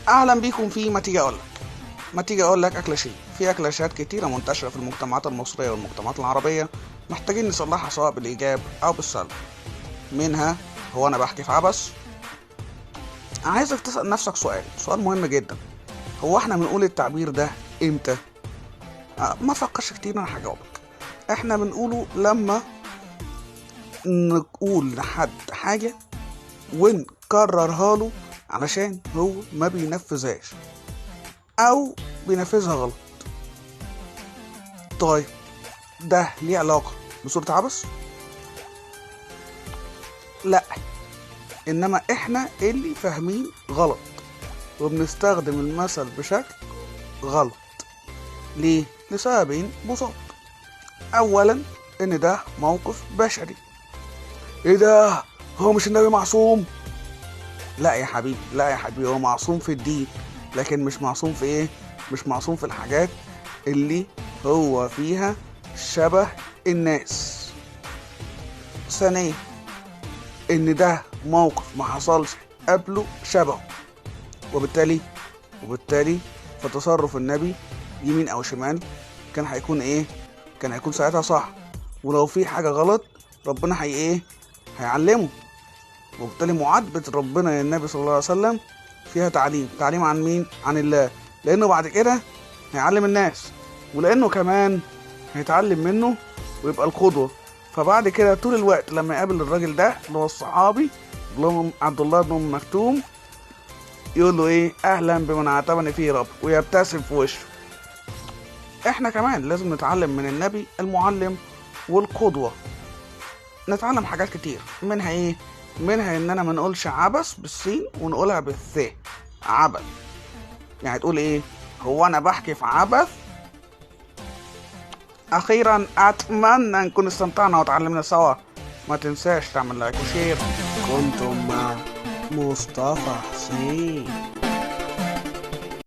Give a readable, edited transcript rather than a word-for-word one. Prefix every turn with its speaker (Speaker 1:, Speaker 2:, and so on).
Speaker 1: اهلا بيكم في ما تيجي اقول لك اكلاشيه. في اكلاشات كتيره منتشره في المجتمعات المصريه والمجتمعات العربيه، محتاجين نصلحها سواء بالايجاب او بالسلب. منها هو انا بحكي في عبث. عايزك تسال نفسك سؤال مهم جدا. هو احنا بنقول التعبير ده امتى؟ ما فكرش كتير، انا هجاوبك. احنا بنقوله لما نقول لحد حاجه ونكررها له علشان هو ما بينفذهاش او بينفذها غلط. طيب ده ليه علاقة بصورة عبث؟ لا، انما احنا اللي فاهمين غلط وبنستخدم المثل بشكل غلط. ليه؟ لسببين بساط. اولا ان ده موقف بشري. ايه ده؟ هو مش النبي معصوم؟ لا يا حبيبي، هو معصوم في الدين، لكن مش معصوم في ايه؟ مش معصوم في الحاجات اللي هو فيها شبه الناس. ثانيا ان ده موقف ما حصلش قبله شبهه، وبالتالي فتصرف النبي يمين او شمال كان هيكون ايه؟ كان هيكون ساعتها صح. ولو في حاجة غلط ربنا هيعلمه. وبالتالي معاتبة ربنا للنبي صلى الله عليه وسلم فيها تعليم عن مين؟ عن الله، لانه بعد كده هيعلم الناس، ولانه كمان هيتعلم منه ويبقى القدوة. فبعد كده طول الوقت لما يقابل الراجل ده اللي هو الصحابي عبد الله بن أم مكتوم، يقول له ايه؟ اهلا بمن عاتبني فيه رب، ويبتسم في وشه. احنا كمان لازم نتعلم من النبي المعلم والقدوة. نتعلم حاجات كتير، منها ايه؟ منها اننا ما نقولش عبث بالسين ونقولها بالث. عبث يعني تقول ايه؟ هو انا بحكي في عبث. اخيرا اتمنى نكون استمتعنا وتعلمنا سوا. ما تنساش تعمل لايك وشير. كنتم مع مصطفى حسين.